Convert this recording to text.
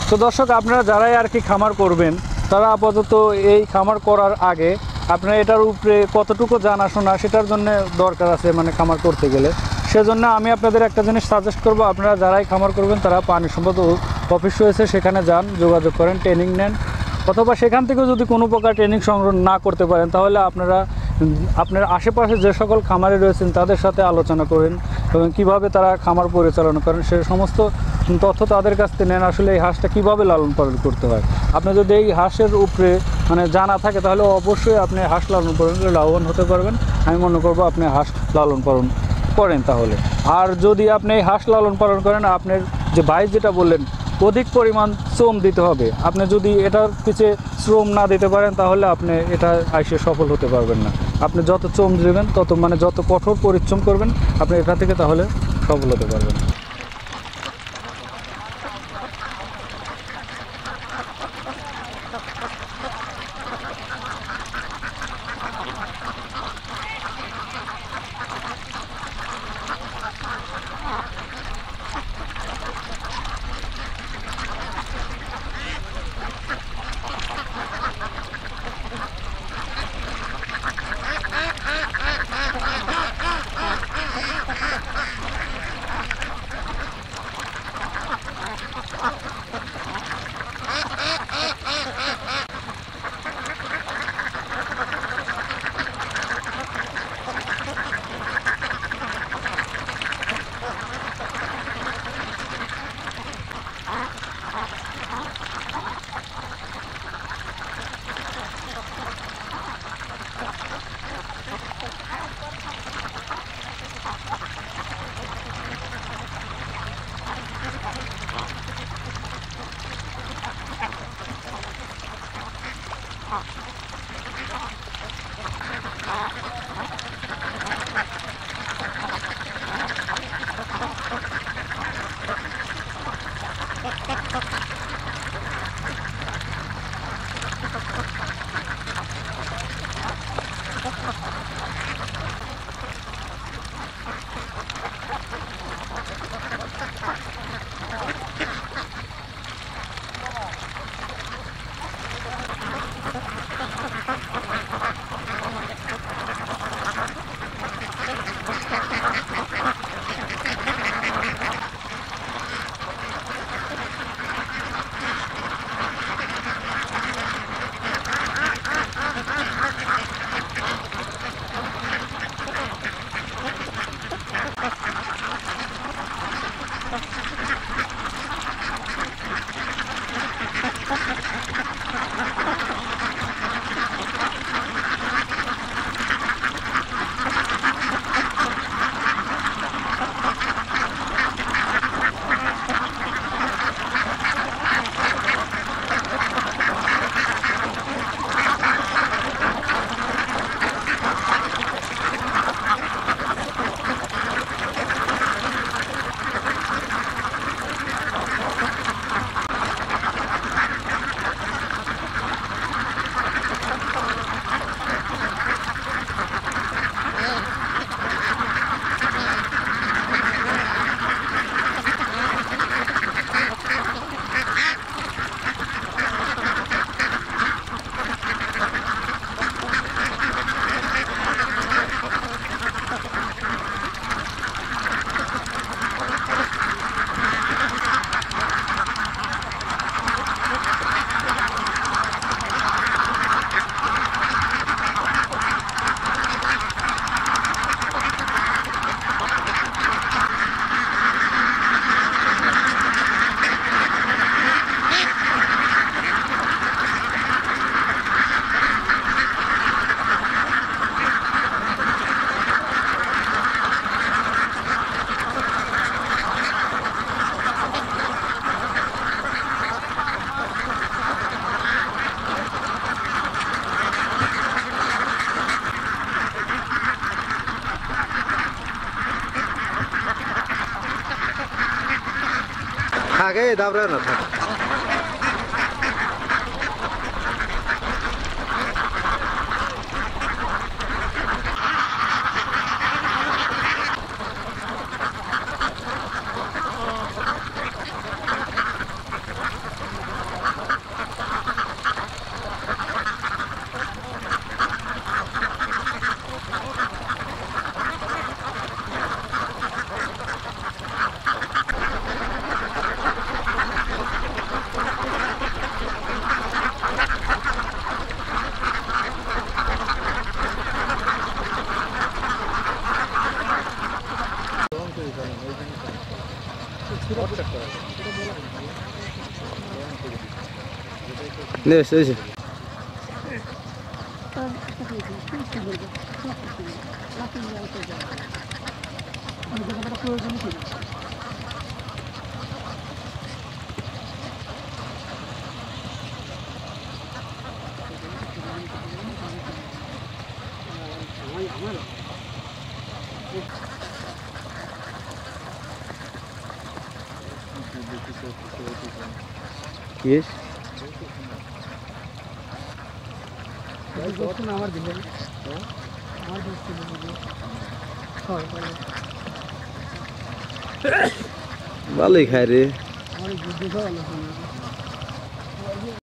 তো দর্শক, আপনারা যারাই আর কি খামার করবেন তারা আপাতত এই খামার করার আগে আপনারা এটার উপরে কতটুকু জানাশোনা সেটার জন্য দরকার আছে, মানে খামার করতে গেলে। সেজন্য আমি আপনাদের একটা জিনিস সাজেস্ট করব, আপনারা যারাই খামার করবেন তারা পানি সম্পদ অফিস রয়েছে, সেখানে যান, যোগাযোগ করেন, ট্রেনিং নেন, অথবা সেখান থেকেও যদি কোনো প্রকার ট্রেনিং সংগ্রহ না করতে পারেন তাহলে আপনারা আপনার আশেপাশে যে সকল খামারে রয়েছেন তাদের সাথে আলোচনা করেন এবং কীভাবে তারা খামার পরিচালনা করেন সে সমস্ত তথ্য তাদের কাছ থেকে নেন। আসলে এই হাঁসটা কীভাবে লালন পালন করতে হয়, আপনি যদি এই হাঁসের উপরে মানে জানা থাকে তাহলে অবশ্যই আপনি হাঁস লালন পালন করে লাভবান হতে পারবেন। আমি মনে করবো আপনি হাঁস লালন পালন করেন তাহলে। আর যদি আপনি এই হাঁস লালন পালন করেন, আপনার যে ভাই যেটা বললেন অধিক পরিমাণ শ্রম দিতে হবে, আপনি যদি এটার পিছিয়ে শ্রম না দিতে পারেন তাহলে আপনি এটা আইসে সফল হতে পারবেন না। আপনি যত শ্রম দেবেন তত মানে যত কঠোর পরিশ্রম করবেন আপনি এটা থেকে তাহলে সফল হতে পারবেন। Hagai dabra na tha. নে এসে Yes. ভালোই খায় রে।